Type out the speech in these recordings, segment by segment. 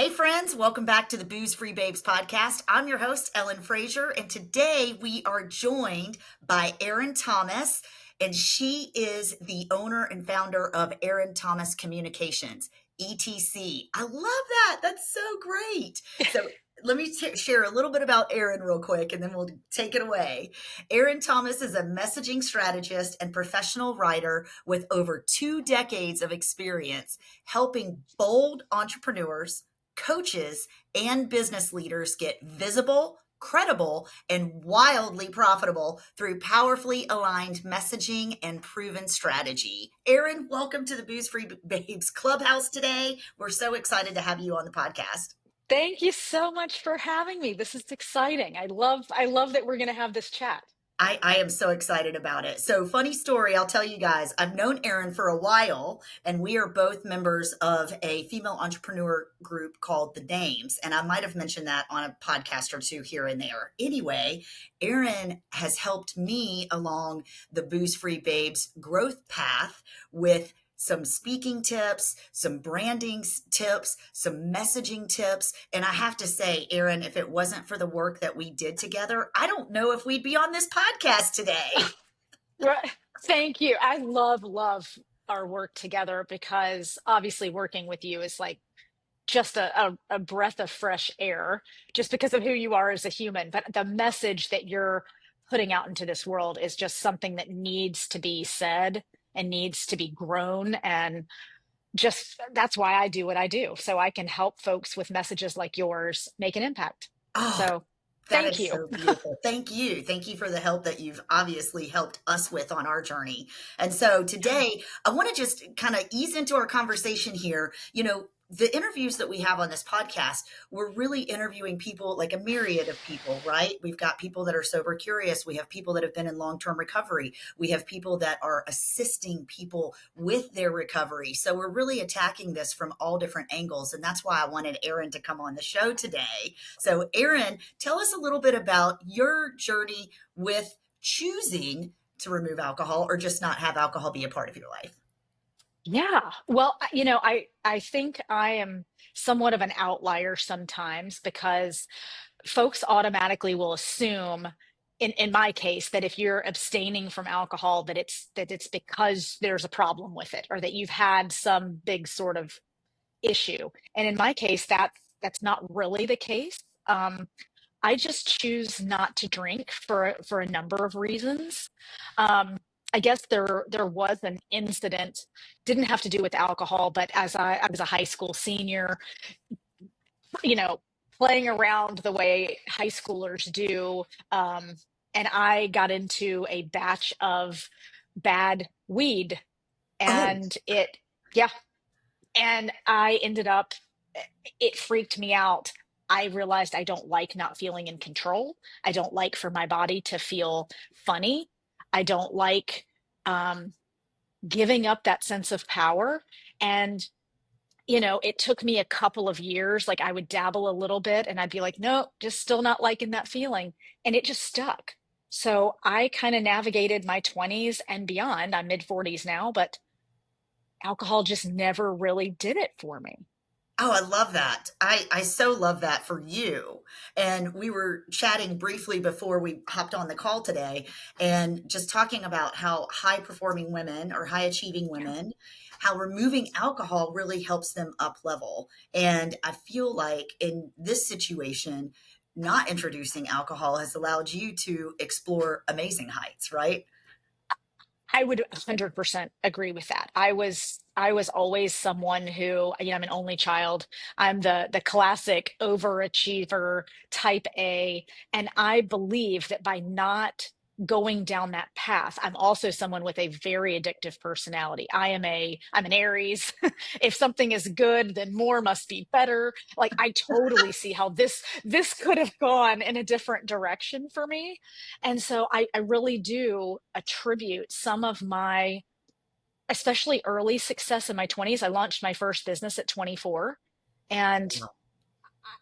Hey friends, welcome back to the Booze Free Babes podcast. I'm your host, Ellen Frazier, and today we are joined by Erin Thomas, and she is the owner and founder of Erin Thomas Communications, ETC. I love that. That's so great. So let me share a little bit about Erin real quick, and then we'll take it away. Erin Thomas is a messaging strategist and professional writer with over 2 decades of experience helping bold entrepreneurs, coaches, and business leaders get visible, credible, and wildly profitable through powerfully aligned messaging and proven strategy. Erin, welcome to the Booze Free Babes Clubhouse today. We're so excited to have you on the podcast. Thank you so much for having me. This is exciting. I love that we're going to have this chat. I am so excited about it. So, funny story, I'll tell you guys. I've known Erin for a while, and we are both members of a female entrepreneur group called The Dames. And I might have mentioned that on a podcast or two here and there. Anyway, Erin has helped me along the Booze Free Babes growth path with some speaking tips, some branding tips, some messaging tips. And I have to say, Erin, if it wasn't for the work that we did together, I don't know if we'd be on this podcast today. Right. Thank you. I love our work together because obviously working with you is like just a breath of fresh air just because of who you are as a human. But the message that you're putting out into this world is just something that needs to be said and needs to be grown. And just that's why I do what I do. So I can help folks with messages like yours make an impact. Oh, So that thank is you. so beautiful. Thank you. Thank you for the help that you've obviously helped us with on our journey. And so today, I want to just kind of ease into our conversation here. The interviews that we have on this podcast, we're really interviewing people, like a myriad of people, right? We've got people that are sober curious. We have people that have been in long-term recovery. We have people that are assisting people with their recovery. So we're really attacking this from all different angles. And that's why I wanted Erin to come on the show today. So Erin, tell us a little bit about your journey with choosing to remove alcohol or just not have alcohol be a part of your life. Yeah. Well, I think I am somewhat of an outlier sometimes because folks automatically will assume in my case that if you're abstaining from alcohol that it's because there's a problem with it or that you've had some big sort of issue. And in my case that's not really the case. I just choose not to drink for a number of reasons. Um, I guess there was an incident, didn't have to do with alcohol, but as I was a high school senior, you know, playing around the way high schoolers do, and I got into a batch of bad weed, Oh, and yeah, and I ended up, it freaked me out. I realized I don't like not feeling in control. I don't like for my body to feel funny. I don't like um, giving up that sense of power. And, it took me a couple of years. Like I would dabble a little bit and I'd be like, no, just still not liking that feeling. And it just stuck. So I kind of navigated my 20s and beyond. I'm mid 40s now, but alcohol just never really did it for me. oh, I love that. I so love that for you. And we were chatting briefly before we hopped on the call today and just talking about how high performing women or high achieving women, how removing alcohol really helps them up level. And I feel like in this situation, not introducing alcohol has allowed you to explore amazing heights, right? I would 100% agree with that. I was always someone who, I'm an only child. I'm the classic overachiever type A, and I believe that by not going down that path, I'm also someone with a very addictive personality. I'm an Aries. If something is good, then more must be better. Like I totally see how this could have gone in a different direction for me. And so I really do attribute some of my, especially early success in my 20s. I launched my first business at 24, and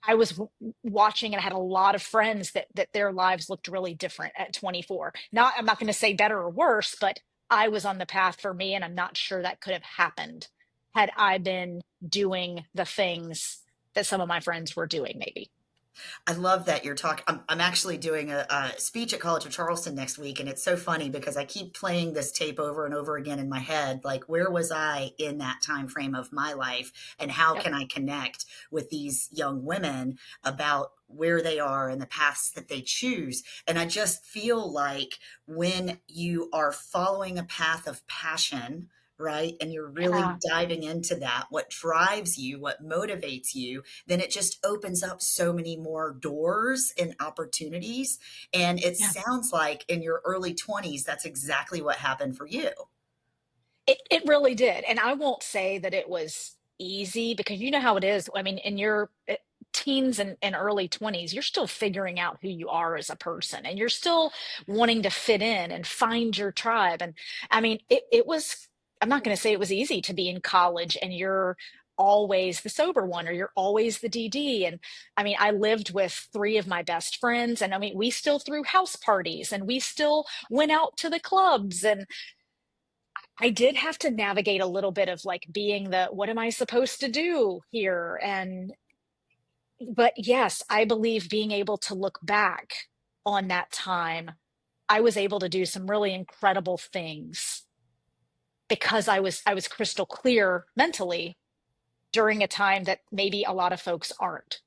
I was watching and I had a lot of friends that their lives looked really different at 24. I'm not going to say better or worse, but I was on the path for me, and I'm not sure that could have happened had I been doing the things that some of my friends were doing, maybe. I love that you're talking. I'm actually doing a speech at College of Charleston next week, and it's so funny because I keep playing this tape over and over again in my head. Like, where was I in that time frame of my life, and how Yep. can I connect with these young women about where they are and the paths that they choose? And I just feel like when you are following a path of passion, right, and you're really Yeah. diving into that, what drives you, what motivates you, then it just opens up so many more doors and opportunities. And it Yeah. sounds like in your early 20s, that's exactly what happened for you. It really did. And I won't say that it was easy because you know how it is. I mean, in your teens and early 20s, you're still figuring out who you are as a person and you're still wanting to fit in and find your tribe. And I mean, it was, I'm not going to say it was easy to be in college and you're always the sober one or you're always the DD. And I mean, I lived with three of my best friends, and I mean, we still threw house parties and we still went out to the clubs. And I did have to navigate a little bit of like being the what am I supposed to do here? And but yes, I believe being able to look back on that time, I was able to do some really incredible things because I was crystal clear mentally during a time that maybe a lot of folks aren't.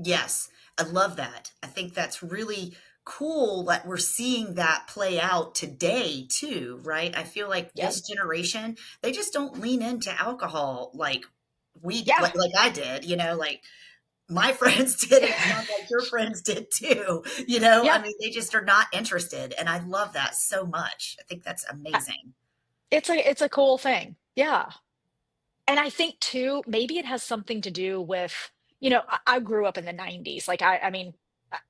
Yes, I love that. I think that's really cool that we're seeing that play out today too, right? I feel like Yep. this generation, they just don't lean into alcohol like Yeah. like I did, like my friends did, and it sounds like your friends did too. I Yeah. mean, they just are not interested, and I love that so much. I think that's amazing. It's a cool thing. Yeah. And I think too, maybe it has something to do with, I grew up in the 90s. Like I mean,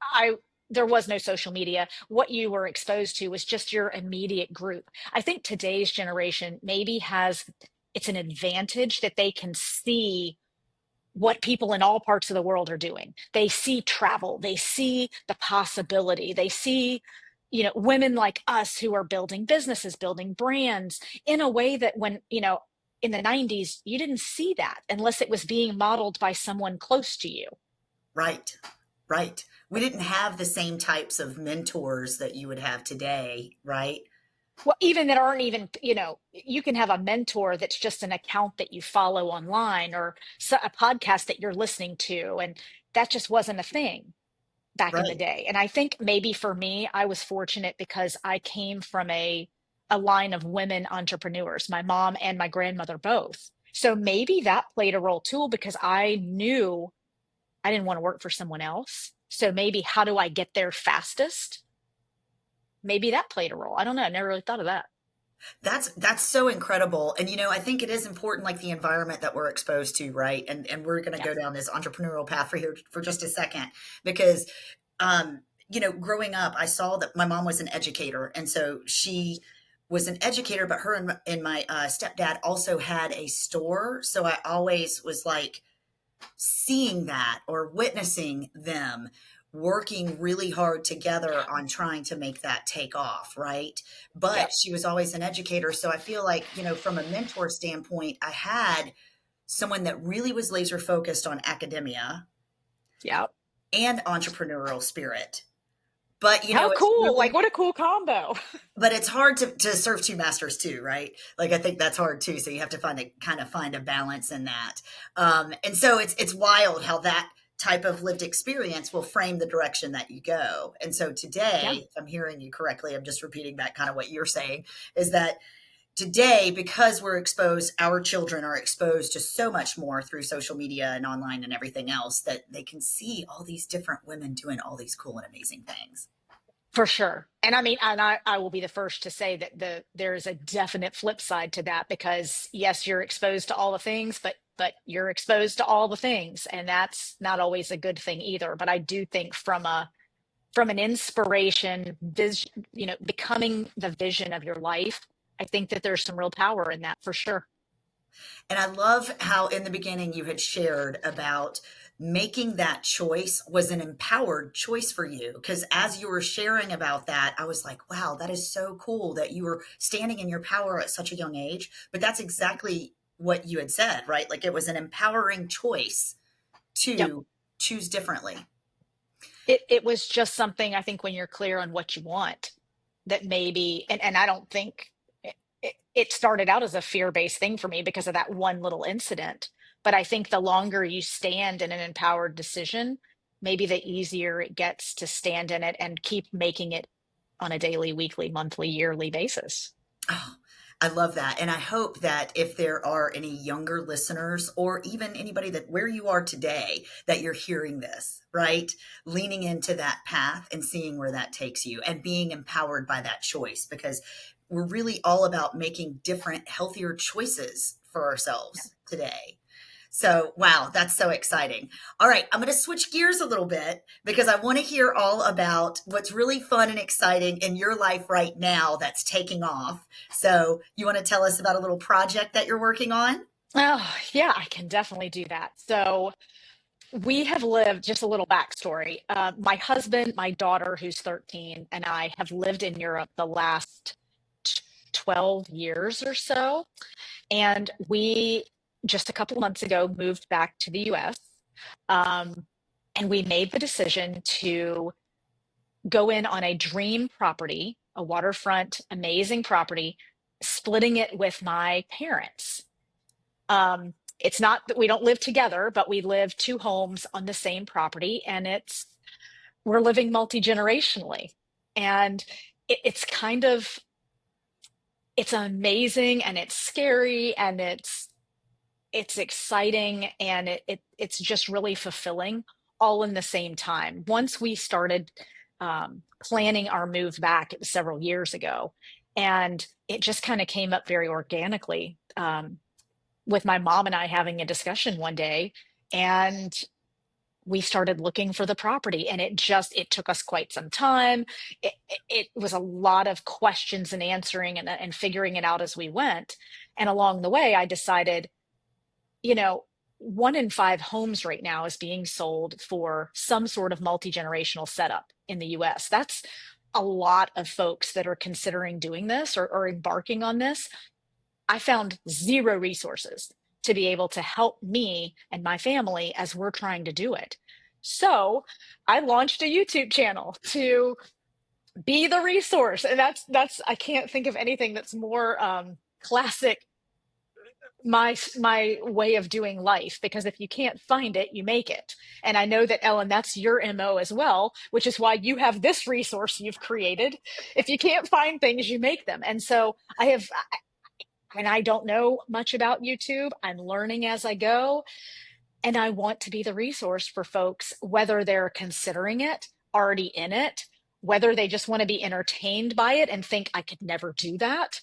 I there was no social media. What you were exposed to was just your immediate group. I think today's generation maybe has it's an advantage that they can see what people in all parts of the world are doing. They see travel, they see the possibility, they see, women like us who are building businesses, building brands in a way that when, in the 90s, you didn't see that unless it was being modeled by someone close to you. Right, right. We didn't have the same types of mentors that you would have today, right? Well, even that aren't even, you can have a mentor that's just an account that you follow online or a podcast that you're listening to. And that just wasn't a thing back in the Right. day. And I think maybe for me, I was fortunate because I came from a line of women entrepreneurs, my mom and my grandmother both. So maybe that played a role too, because I knew I didn't want to work for someone else. So maybe how do I get there fastest? Maybe that played a role. I don't know. I never really thought of that. That's so incredible. And I think it is important, like the environment that we're exposed to, right? And we're gonna Yeah. go down this entrepreneurial path for here for just a second because growing up, I saw that my mom was an educator, and so she was an educator, but her and my stepdad also had a store. So I always was like seeing that or witnessing them working really hard together on trying to make that take off, right? Yeah. But she was always an educator. So I feel like, from a mentor standpoint, I had someone that really was laser focused on academia Yeah. and entrepreneurial spirit. But How it's cool. Like, really, what a cool combo. but it's hard to serve two masters too, right? Like I think that's hard too. So you have to find a balance in that. And so it's wild how that type of lived experience will frame the direction that you go. And so Yeah. today, if I'm hearing you correctly, I'm just repeating back kind of what you're saying, is that today, because we're exposed, our children are exposed to so much more through social media and online and everything else, that they can see all these different women doing all these cool and amazing things. For sure. And I mean, and I will be the first to say that there is a definite flip side to that because yes, you're exposed to all the things, but you're exposed to all the things. And that's not always a good thing either. But I do think from an inspiration, becoming the vision of your life, I think that there's some real power in that for sure. And I love how in the beginning you had shared about making that choice was an empowered choice for you. Because as you were sharing about that, I was like, wow, that is so cool that you were standing in your power at such a young age. But that's exactly what you had said, right? Like it was an empowering choice Yep. to choose differently. It was just something, I think, when you're clear on what you want, that maybe, and I don't think it started out as a fear-based thing for me because of that one little incident. But I think the longer you stand in an empowered decision, maybe the easier it gets to stand in it and keep making it on a daily, weekly, monthly, yearly basis. Oh, I love that. And I hope that if there are any younger listeners or even anybody that where you are today, that you're hearing this, right? Leaning into that path and seeing where that takes you and being empowered by that choice because we're really all about making different, healthier choices for ourselves today. So, wow, that's so exciting. All right, I'm going to switch gears a little bit because I want to hear all about what's really fun and exciting in your life right now that's taking off. So, you want to tell us about a little project that you're working on? Oh, yeah, I can definitely do that. So, we have lived, just a little backstory. My husband, my daughter, who's 13, and I have lived in Europe the last 12 years or so. And we just a couple of months ago moved back to the US. Um, and we made the decision to go in on a dream property, a waterfront, amazing property, splitting it with my parents. It's not that we don't live together, but we live two homes on the same property, and we're living multi-generationally. And it's kind of, it's amazing and it's scary and it's exciting and it's just really fulfilling all in the same time. Once we started planning our move back, it was several years ago, and it just kind of came up very organically, with my mom and I having a discussion one day, and we started looking for the property, and it took us quite some time. It was a lot of questions and answering and figuring it out as we went. And along the way I decided, you know, 1 in 5 homes right now is being sold for some sort of multi-generational setup in the US. That's a lot of folks that are considering doing this or embarking on this. I found zero resources to be able to help me and my family as we're trying to do it. So I launched a YouTube channel to be the resource. And I can't think of anything that's more classic my way of doing life, because if you can't find it, you make it. And I know that, Ellen, that's your MO as well, which is why you have this resource you've created. If you can't find things, you make them. And so and I don't know much about YouTube. I'm learning as I go, and I want to be the resource for folks, whether they're considering it, already in it, whether they just want to be entertained by it and think I could never do that.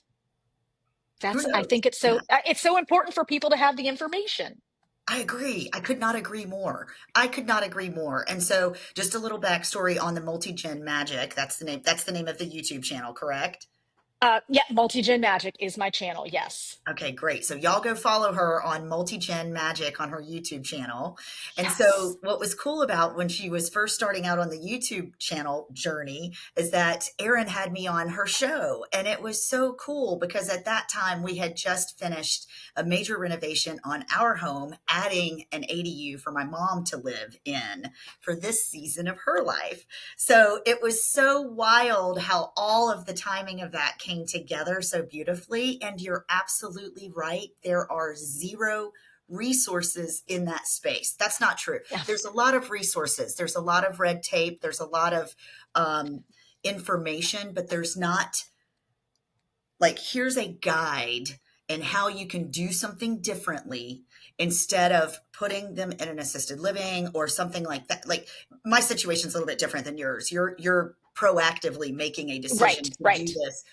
Who I knows? think Yeah. it's so important for people to have the information. I agree. I could not agree more. I could not agree more. And so, just a little backstory on the multi-gen magic. That's the name. That's the name of the YouTube channel, correct? Yeah, Multi-Gen Magic is my channel. Yes. Okay, great. So y'all go follow her on Multi-Gen Magic on her YouTube channel. And Yes. so what was cool about when she was first starting out on the YouTube channel journey is that Erin had me on her show. And it was so cool because at that time we had just finished a major renovation on our home, adding an ADU for my mom to live in for this season of her life. So it was so wild how all of the timing of that came together so beautifully. And you're absolutely right. There are zero resources in that space. That's not true. Yeah. There's a lot of resources. There's a lot of red tape. There's a lot of information, but there's not like, here's a guide and how you can do something differently instead of putting them in an assisted living or something like that. Like my situation's a little bit different than yours. You're proactively making a decision Right. to do Right. this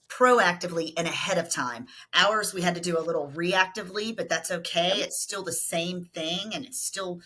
proactively and ahead of time. Ours, we had to do a little reactively, but that's okay. Yep. It's still the same thing, and it's still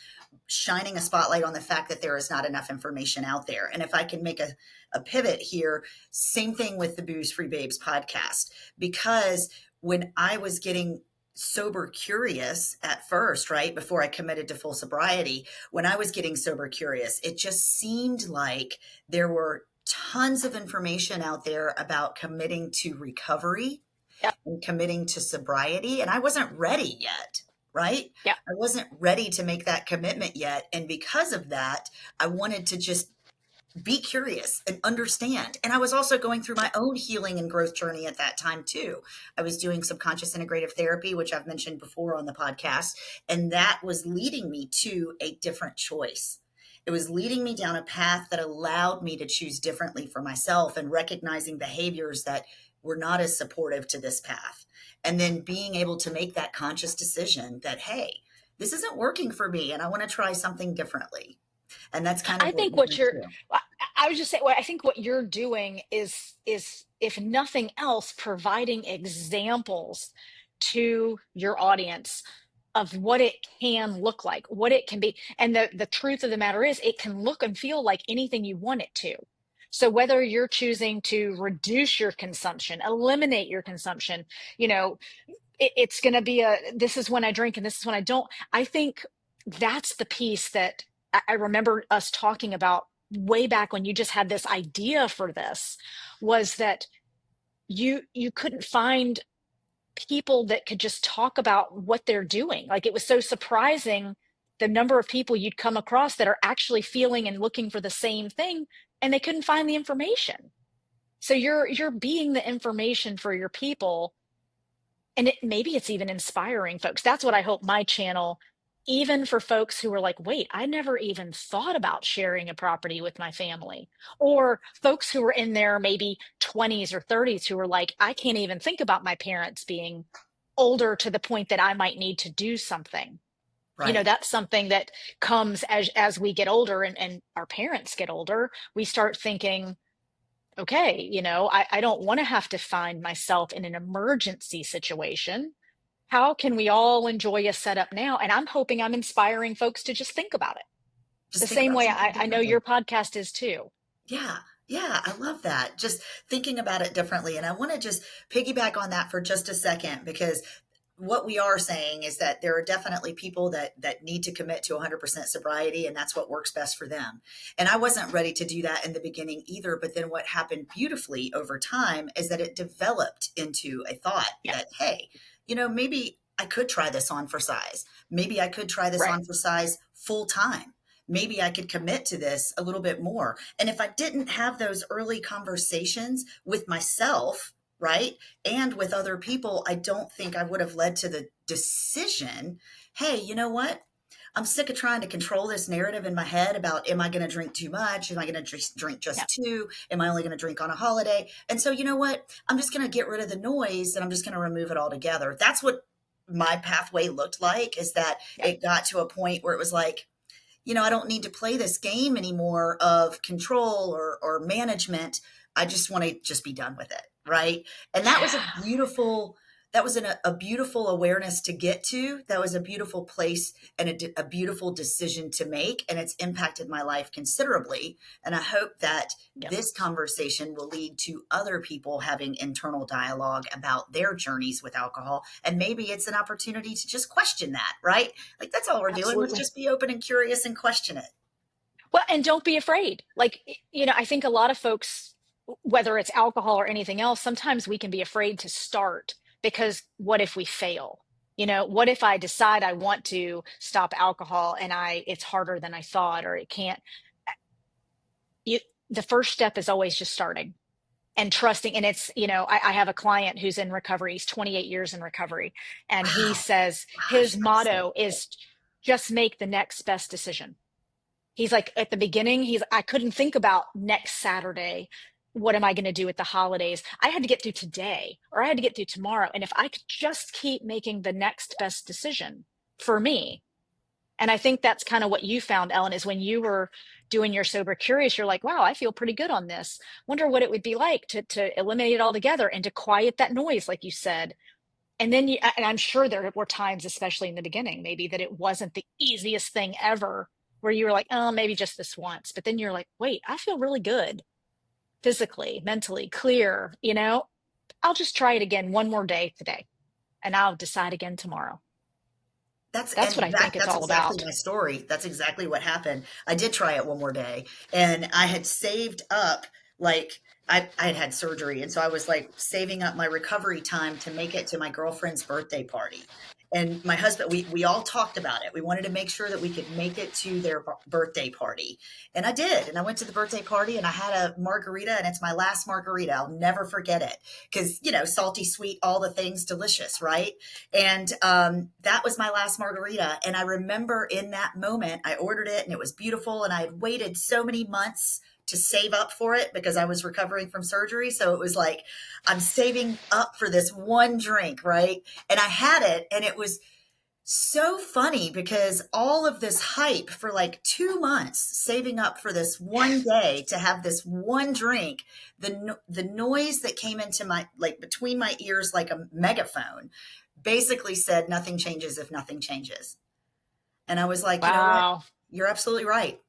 shining a spotlight on the fact that there is not enough information out there. And if I can make a pivot here, same thing with the Booze Free Babes podcast, because when I was getting sober curious at first, right before I committed to full sobriety, when I was getting sober curious, it just seemed like there were tons of information out there about committing to recovery Yep. and committing to sobriety, and I wasn't ready yet, right? Yeah. I wasn't ready to make that commitment yet. And because of that, I wanted to just be curious and understand. And I was also going through my own healing and growth journey at that time too. I was doing subconscious integrative therapy, which I've mentioned before on the podcast, and that was leading me to a different choice. It was leading me down a path that allowed me to choose differently for myself and recognizing behaviors that were not as supportive to this path. And then being able to make that conscious decision that, hey, this isn't working for me and I want to try something differently. And that's kind of I what think we what went you're through. I was just saying, well, I think what you're doing is if nothing else, providing examples to your audience of what it can look like, what it can be. And the truth of the matter is it can look and feel like anything you want it to. So whether you're choosing to reduce your consumption, eliminate your consumption, you know, it's going to be this is when I drink and this is when I don't. I think that's the piece that I remember us talking about way back when you just had this idea for this, was that you couldn't find people that could just talk about what they're doing. Like, it was so surprising the number of people you'd come across that are actually feeling and looking for the same thing, and they couldn't find the information. So you're being the information for your people, and maybe it's even inspiring folks. That's what I hope my channel, even for folks who are like, wait, I never even thought about sharing a property with my family, or folks who are in their maybe 20s or 30s who are like, I can't even think about my parents being older to the point that I might need to do something. Right. That's something that comes as we get older, and our parents get older. We start thinking, okay, I don't want to have to find myself in an emergency situation. How can we all enjoy a setup now? And I'm hoping I'm inspiring folks to just think about it the Just think same about way something I know differently. your podcast is too. Yeah. Yeah. I love that. Just thinking about it differently. And I want to just piggyback on that for just a second, because what we are saying is that there are definitely people that need to commit to 100% sobriety, and that's what works best for them. And I wasn't ready to do that in the beginning either, but then what happened beautifully over time is that it developed into a thought Yeah, that, hey, maybe I could try this on for size. Maybe I could try this right. on for size full time. Maybe I could commit to this a little bit more. And if I didn't have those early conversations with myself, right, and with other people, I don't think I would have led to the decision, hey, you know what? I'm sick of trying to control this narrative in my head about, am I going to drink too much? Am I going to drink Yeah, just two? Am I only going to drink on a holiday? And so, you know what? I'm just going to get rid of the noise and I'm just going to remove it all together. That's what my pathway looked like, is that yeah. it got to a point where it was like, I don't need to play this game anymore of control or management. I just want to just be done with it. Right. And that was a Yeah. beautiful, that was a beautiful awareness to get to. That was a beautiful place and a beautiful decision to make. And it's impacted my life considerably. And I hope that Yep. this conversation will lead to other people having internal dialogue about their journeys with alcohol. And maybe it's an opportunity to just question that, right? Like, that's all we're doing. Let's Absolutely. just be open and curious and question it. Well, and don't be afraid. Like, I think a lot of folks, whether it's alcohol or anything else, sometimes we can be afraid to start because what if we fail? What if I decide I want to stop alcohol and it's harder than I thought, or it can't? you the first step is always just starting and trusting. And it's, I have a client who's in recovery. He's 28 years in recovery, and he Wow. says Gosh, his that's so motto cool. is just make the next best decision. He's like, at the beginning, I couldn't think about next Saturday, what am I going to do with the holidays? I had to get through today, or I had to get through tomorrow, and if I could just keep making the next best decision for me. And I think that's kind of what you found, Ellen, is when you were doing your sober curious, you're like, wow, I feel pretty good on this. Wonder what it would be like to eliminate it all together and to quiet that noise, like you said. And then and I'm sure there were times, especially in the beginning, maybe that it wasn't the easiest thing ever, where you were like, oh, maybe just this once. But then you're like, wait, I feel really good physically, mentally, clear. I'll just try it again one more day today, and I'll decide again tomorrow. That's what I think it's That's all exactly about. my story. That's exactly what happened. I did try it one more day, and I had saved up, like, I had had surgery, and so I was like saving up my recovery time to make it to my girlfriend's birthday party. And my husband, we all talked about it. We wanted to make sure that we could make it to their birthday party. And I did. And I went to the birthday party and I had a margarita, and it's my last margarita. I'll never forget it because, salty, sweet, all the things, delicious, right? And that was my last margarita. And I remember in that moment, I ordered it and it was beautiful. And I had waited so many months to save up for it because I was recovering from surgery. So it was like, I'm saving up for this one drink, right? And I had it, and it was so funny because all of this hype for like 2 months, saving up for this one day to have this one drink, the noise that came into my, like between my ears, like a megaphone, basically said, nothing changes if nothing changes. And I was like, you know what? Wow. You're absolutely right.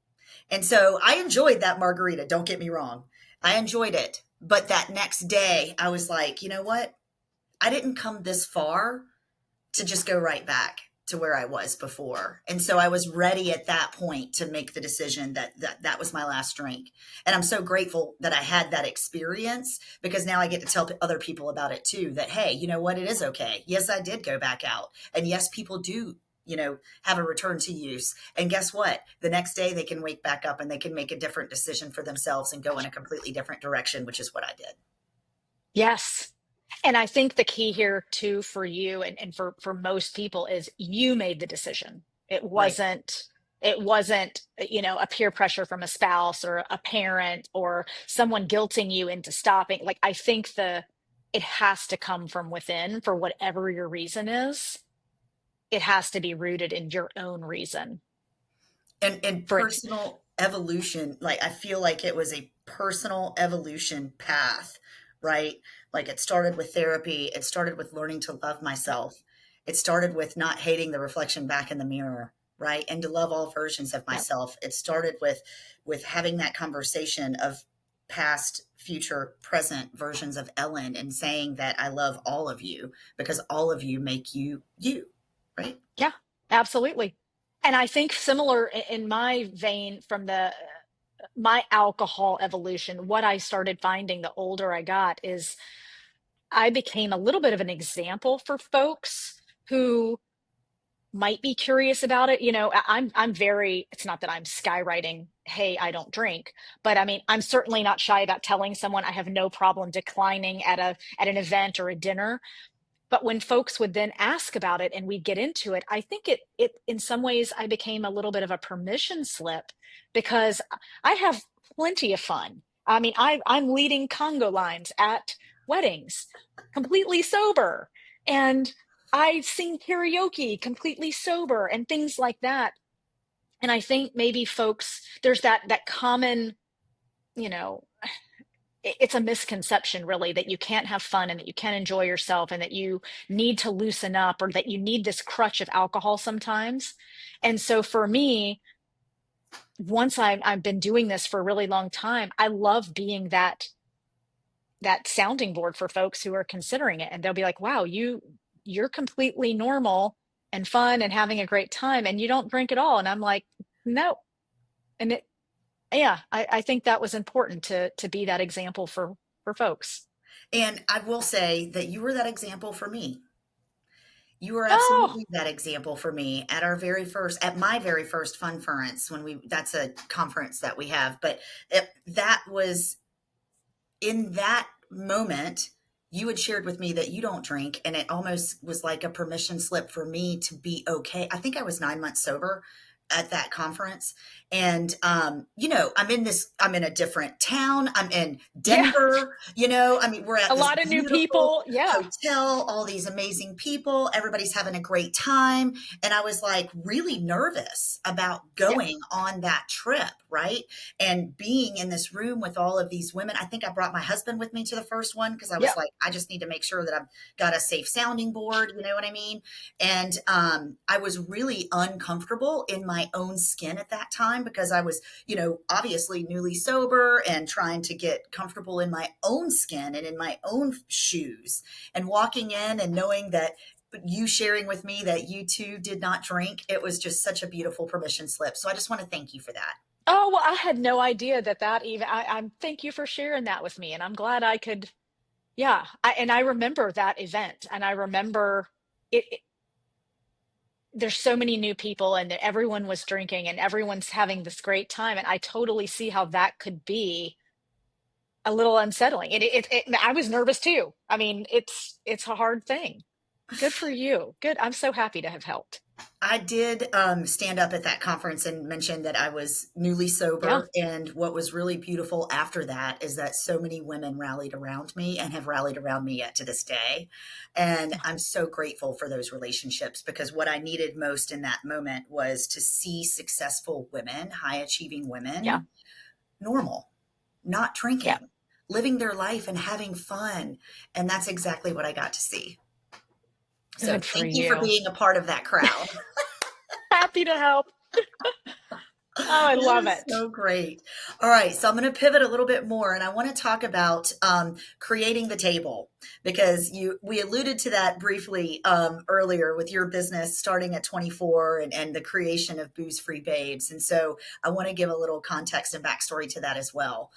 And so I enjoyed that margarita. Don't get me wrong. I enjoyed it. But that next day, I was like, you know what? I didn't come this far to just go right back to where I was before. And so I was ready at that point to make the decision that was my last drink. And I'm so grateful that I had that experience because now I get to tell other people about it too, that, hey, you know what? It is okay. Yes, I did go back out. And yes, people do, have a return to use. And guess what? The next day they can wake back up and they can make a different decision for themselves and go in a completely different direction, which is what I did. Yes. And I think the key here too for you and for most people is you made the decision. It Right. wasn't it wasn't, a peer pressure from a spouse or a parent or someone guilting you into stopping. Like I think it has to come from within for whatever your reason is. It has to be rooted in your own reason And for it. personal evolution, like I feel like it was a personal evolution path, right? Like it started with therapy, it started with learning to love Yep. myself, it started with not hating the reflection back in the mirror, right? And to love all versions of Yep. myself. It started with having that conversation of past, future, present versions of Ellen and saying that I love all of you because all of you make you you, right? Yeah, absolutely. And I think similar in my vein from the my alcohol evolution, what I started finding the older I got is I became a little bit of an example for folks who might be curious about it. I'm very, it's not that I'm skywriting, hey, I don't drink, but I mean, I'm certainly not shy about telling someone I have no problem declining at an event or a dinner. But when folks would then ask about it and we'd get into it, I think it in some ways I became a little bit of a permission slip because I have plenty of fun. I mean, I'm leading Congo lines at weddings, completely sober, and I sing karaoke completely sober and things like that. And I think maybe folks, there's that common, you know, it's a misconception really that you can't have fun and that you can't enjoy yourself and that you need to loosen up or that you need this crutch of alcohol sometimes. And so for me, once I've been doing this for a really long time, I love being that sounding board for folks who are considering it, and they'll be like, wow, you're completely normal and fun and having a great time and you don't drink at all. And I'm like, no. And yeah, I think that was important to be that example for folks. And I will say that you were that example for me. You were Oh, absolutely that example for me at at my very first funference that's a conference that we have, but that was in that moment, you had shared with me that you don't drink, and it almost was like a permission slip for me to be okay. I think I was 9 months sober at that conference. And, I'm in a different town. I'm in yeah. Denver, I mean, we're at A this lot of new beautiful people. Yeah. hotel, all these amazing people, everybody's having a great time. And I was like really nervous about Yeah. going on that trip, right? And being in this room with all of these women. I think I brought my husband with me to the first one because I was Yep. like, I just need to make sure that I've got a safe sounding board. You know what I mean? And I was really uncomfortable in my own skin at that time because I was, obviously newly sober and trying to get comfortable in my own skin and in my own shoes and walking in and knowing that you sharing with me that you too did not drink, it was just such a beautiful permission slip. So I just want to thank you for that. Oh, well, I had no idea that even I'm thank you for sharing that with me. And I'm glad I could, yeah. And I remember that event and I remember it. there's so many new people and everyone was drinking and everyone's having this great time. And I totally see how that could be a little unsettling. I was nervous too. I mean, it's a hard thing. Good for you. Good. I'm so happy to have helped. I did stand up at that conference and mention that I was newly Yeah. sober. And what was really beautiful after that is that so many women rallied around me and have rallied around me yet to this day. And I'm so grateful for those relationships, because what I needed most in that moment was to see successful women, high achieving Yeah. women, normal, not Yeah. drinking, living their life and having fun. And that's exactly what I got to see. So Good for thank you for you. being a part of that crowd. Happy to help. Oh, I That love is it. so great. All right, so I'm going to pivot a little bit more, and I want to talk about creating the table, because we alluded to that briefly earlier with your business starting at 24 and the creation of Booze Free Babes. And so I want to give a little context and backstory to that as well.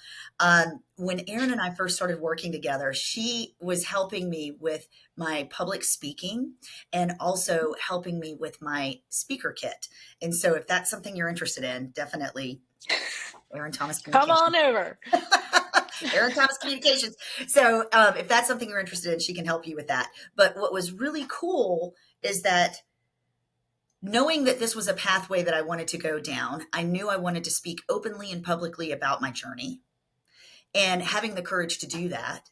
When Erin and I first started working together, she was helping me with my public speaking and also helping me with my speaker kit. And so if that's something you're interested in, definitely Erin Thomas Come on Communications. over. Erin Thomas Communications. So if that's something you're interested in, she can help you with that. But what was really cool is that knowing that this was a pathway that I wanted to go down, I knew I wanted to speak openly and publicly about my journey, and having the courage to do that,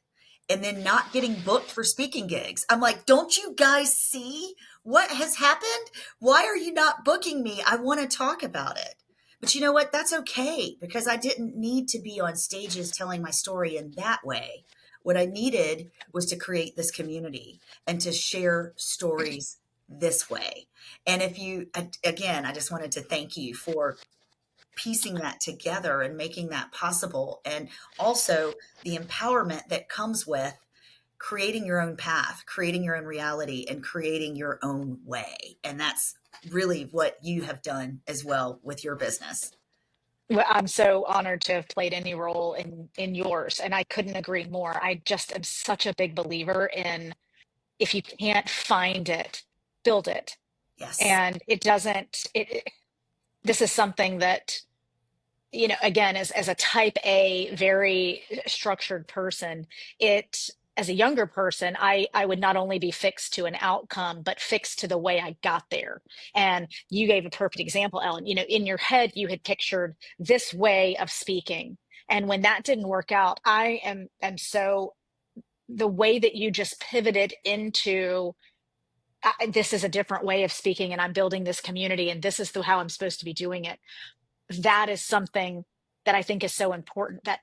and then not getting booked for speaking gigs. I'm like, don't you guys see what has happened? Why are you not booking me? I want to talk about it. But you know what? That's okay, because I didn't need to be on stages telling my story in that way. What I needed was to create this community and to share stories this way. And if you, again, I just wanted to thank you for piecing that together and making that possible. And also the empowerment that comes with creating your own path, creating your own reality, and creating your own way. And that's really what you have done as well with your business. Well, I'm so honored to have played any role in yours, and I couldn't agree more. I just am such a big believer in, if you can't find it, build it. Yes. And it doesn't this is something that, again, as a type A, very structured person, it as a younger person, I would not only be fixed to an outcome, but fixed to the way I got there. And you gave a perfect example, Ellen. In your head, you had pictured this way of speaking. And when that didn't work out, I am so, the way that you just pivoted into, this is a different way of speaking, and I'm building this community, and this is how I'm supposed to be doing it. That is something that I think is so important, that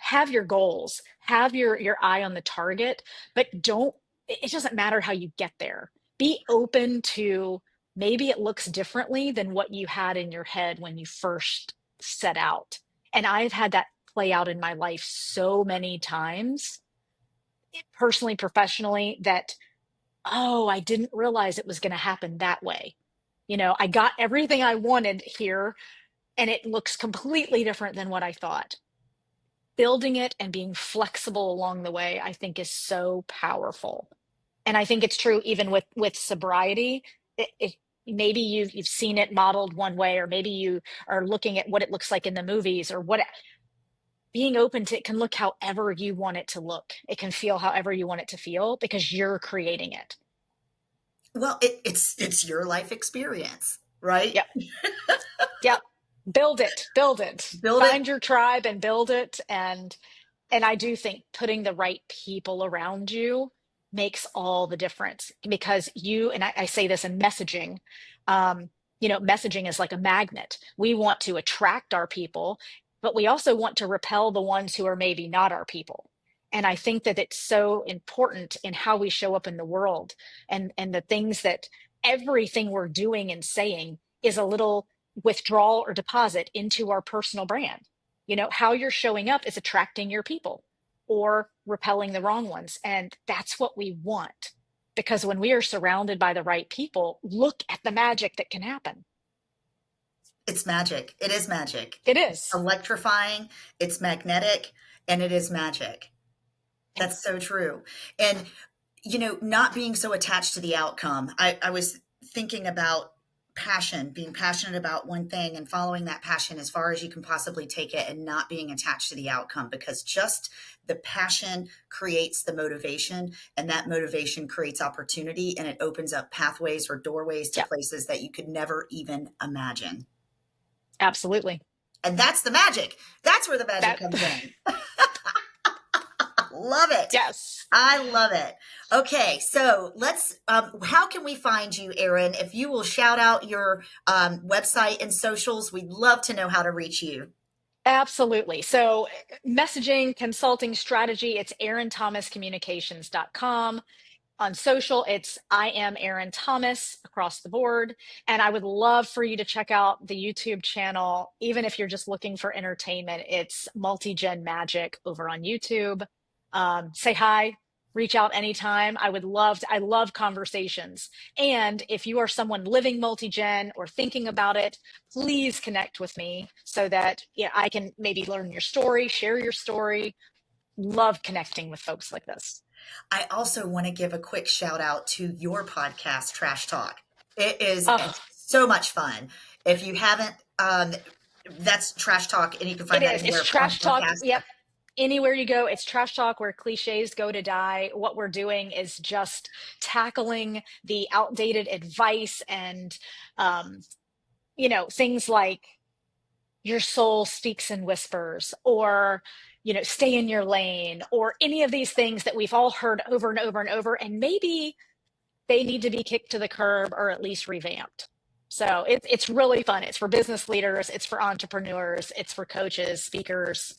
have your goals, have your eye on the target, but it doesn't matter how you get there. Be open to, maybe it looks differently than what you had in your head when you first set out. And I've had that play out in my life so many times, personally, professionally, that, oh, I didn't realize it was going to happen that way. I got everything I wanted here, and it looks completely different than what I thought. Building it and being flexible along the way, I think, is so powerful. And I think it's true even with sobriety. Maybe you've seen it modeled one way, or maybe you are looking at what it looks like in the movies, or what. Being open to it can look however you want it to look. It can feel however you want it to feel, because you're creating it. Well, it's your life experience, right? Yep. Yep. Build it. Build it. Build it. Find your tribe and build it. And I do think putting the right people around you makes all the difference, because and I say this in messaging, um, messaging is like a magnet. We want to attract our people, but we also want to repel the ones who are maybe not our people. And I think that it's so important in how we show up in the world, and the things that, everything we're doing and saying is a little withdrawal or deposit into our personal brand. How you're showing up is attracting your people or repelling the wrong ones. And that's what we want. Because when we are surrounded by the right people, look at the magic that can happen. It's magic. It is magic. It It's is. electrifying, it's magnetic, and it is magic. Yeah. That's so true. And, not being so attached to the outcome. I was thinking about passion, being passionate about one thing and following that passion as far as you can possibly take it and not being attached to the outcome, because just the passion creates the motivation, and that motivation creates opportunity, and it opens up pathways or doorways to Yeah, places that you could never even imagine. absolutely. And that's the magic. That's where the magic That, comes in. Love it. yes. I love it. Okay, so how can we find you, Erin? If you will shout out your website and socials, we'd love to know how to reach you. Absolutely. So, messaging, consulting strategy, it's erinThomasCommunications.com. On social, it's I am Erin Thomas across the board. And I would love for you to check out the YouTube channel, even if you're just looking for entertainment. It's Multi-Gen Magic over on YouTube. Say hi, reach out anytime. I love conversations. And if you are someone living multi-gen or thinking about it, please connect with me so that I can maybe learn your story, share your story. Love connecting with folks like this. I also want to give a quick shout out to your podcast, Trash Talk. It is Oh, so much fun. If you haven't, that's Trash Talk, and you can it find that is. It's anywhere on trash talk. podcast. Yep. Anywhere you go, it's trash talk where cliches go to die. What we're doing is just tackling the outdated advice and, um, things like your soul speaks in whispers, or stay in your lane, or any of these things that we've all heard over and over and over, and maybe they need to be kicked to the curb or at least revamped. So it's really fun. It's for business leaders, it's for entrepreneurs, it's for coaches, speakers.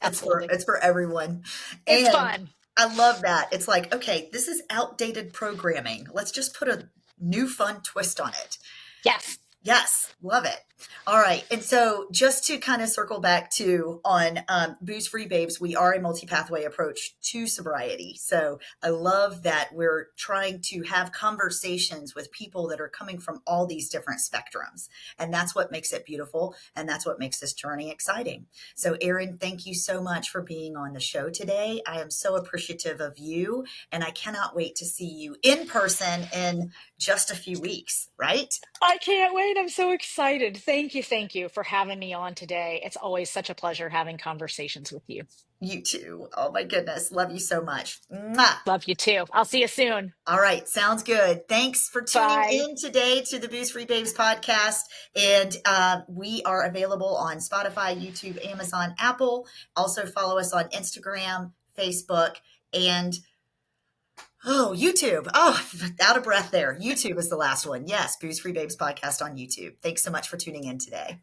Absolutely. It's for everyone. It's And fun. I love that. It's like, okay, this is outdated programming. Let's just put a new fun twist on it. Yes. Yes, love it. All right. And so just to kind of circle back to on Booze Free Babes, we are a multi-pathway approach to sobriety. So I love that we're trying to have conversations with people that are coming from all these different spectrums. And that's what makes it beautiful. And that's what makes this journey exciting. So Erin, thank you so much for being on the show today. I am so appreciative of you, and I cannot wait to see you in person in just a few weeks, right? I can't wait. I'm so excited. Thank you. Thank you for having me on today. It's always such a pleasure having conversations with you. You too. Oh my goodness. Love you so much. Mwah. Love you too. I'll see you soon. All right. Sounds good. Thanks for tuning Bye. in today to the Booze Free Babes podcast. And we are available on Spotify, YouTube, Amazon, Apple. Also follow us on Instagram, Facebook, and YouTube. Oh, out of breath there. YouTube is the last one. Yes. Booze Free Babes podcast on YouTube. Thanks so much for tuning in today.